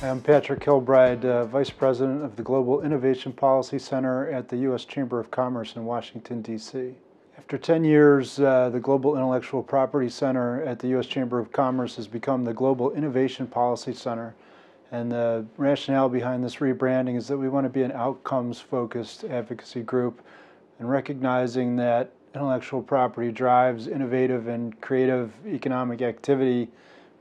I'm Patrick Kilbride, Vice President of the Global Innovation Policy Center at the U.S. Chamber of Commerce in Washington, D.C. After 10 years, the Global Intellectual Property Center at the U.S. Chamber of Commerce has become the Global Innovation Policy Center. And the rationale behind this rebranding is that we want to be an outcomes-focused advocacy group, and recognizing that intellectual property drives innovative and creative economic activity.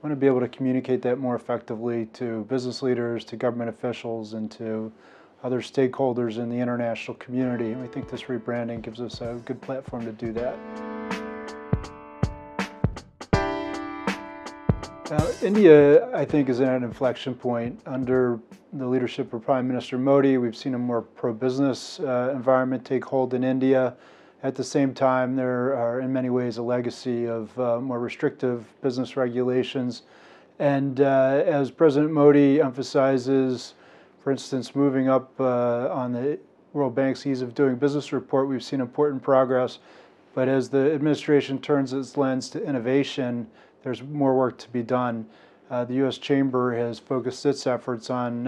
We want to be able to communicate that more effectively to business leaders, to government officials, and to other stakeholders in the international community. And we think this rebranding gives us a good platform to do that. India, I think, is at an inflection point. Under the leadership of Prime Minister Modi, we've seen a more pro-business environment take hold in India. At the same time, there are in many ways a legacy of more restrictive business regulations. And as President Modi emphasizes, for instance, moving up on the World Bank's Ease of Doing Business report, we've seen important progress. But as the administration turns its lens to innovation, there's more work to be done. The U.S. Chamber has focused its efforts on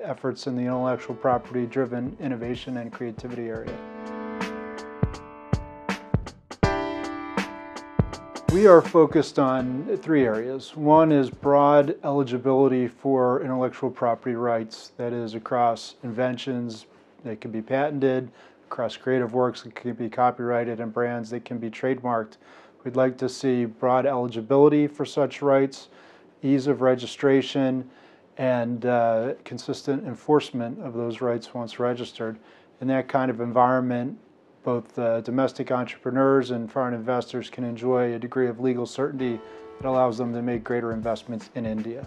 efforts in the intellectual property-driven innovation and creativity area. We are focused on three areas. One is broad eligibility for intellectual property rights, that is across inventions that can be patented, across creative works that can be copyrighted, and brands that can be trademarked. We'd like to see broad eligibility for such rights, ease of registration, and consistent enforcement of those rights once registered. In that kind of environment, both domestic entrepreneurs and foreign investors can enjoy a degree of legal certainty that allows them to make greater investments in India.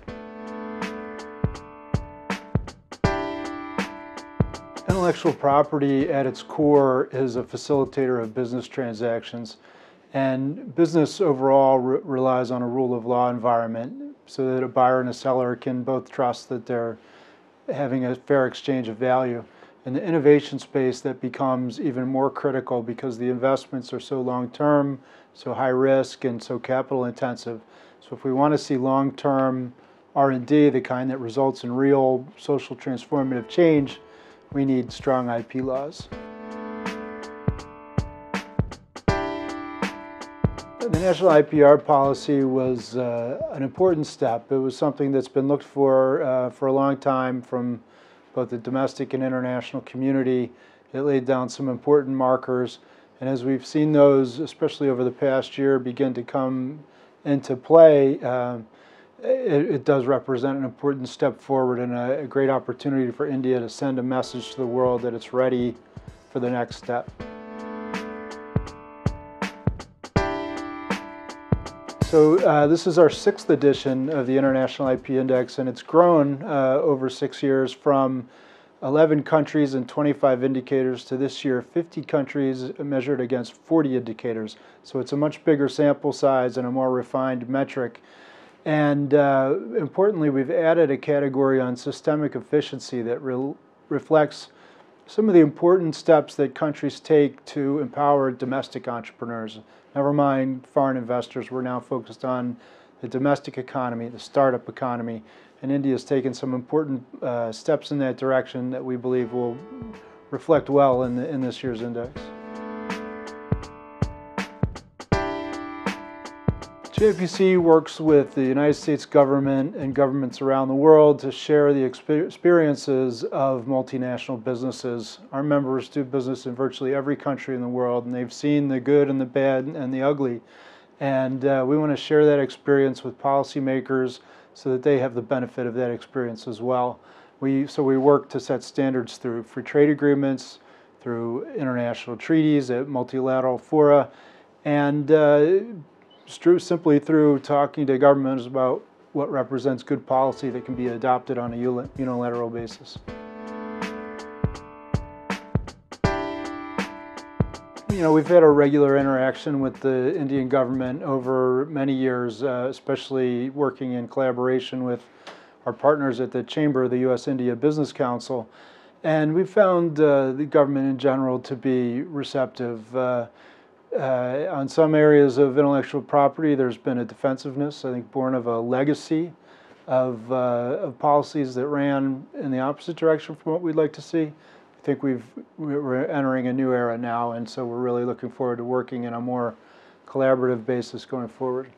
Intellectual property at its core is a facilitator of business transactions. And business overall relies on a rule of law environment so that a buyer and a seller can both trust that they're having a fair exchange of value. In the innovation space, that becomes even more critical because the investments are so long-term, so high risk, and so capital intensive. So if we want to see long-term R&D, the kind that results in real social transformative change, we need strong IP laws. The National IPR policy was an important step. It was something that's been looked for a long time from both the domestic and international community. It laid down some important markers, and as we've seen those, especially over the past year, begin to come into play, it does represent an important step forward and a great opportunity for India to send a message to the world that it's ready for the next step. So this is our 6th edition of the International IP Index, and it's grown over 6 years from 11 countries and 25 indicators to this year 50 countries measured against 40 indicators. So it's a much bigger sample size and a more refined metric. And importantly, we've added a category on systemic efficiency that reflects some of the important steps that countries take to empower domestic entrepreneurs. Never mind foreign investors, we're now focused on the domestic economy, the startup economy, and India has taken some important steps in that direction that we believe will reflect well in this year's index. GIPC works with the United States government and governments around the world to share the experiences of multinational businesses. Our members do business in virtually every country in the world, and they've seen the good and the bad and the ugly. And we want to share that experience with policymakers so that they have the benefit of that experience as well. So we work to set standards through free trade agreements, through international treaties at multilateral fora, and simply through talking to governments about what represents good policy that can be adopted on a unilateral basis. You know, we've had a regular interaction with the Indian government over many years, especially working in collaboration with our partners at the Chamber of the U.S.-India Business Council. And we've found the government in general to be receptive. On some areas of intellectual property, there's been a defensiveness, I think, born of a legacy of policies that ran in the opposite direction from what we'd like to see. I think we're entering a new era now, and so we're really looking forward to working in a more collaborative basis going forward.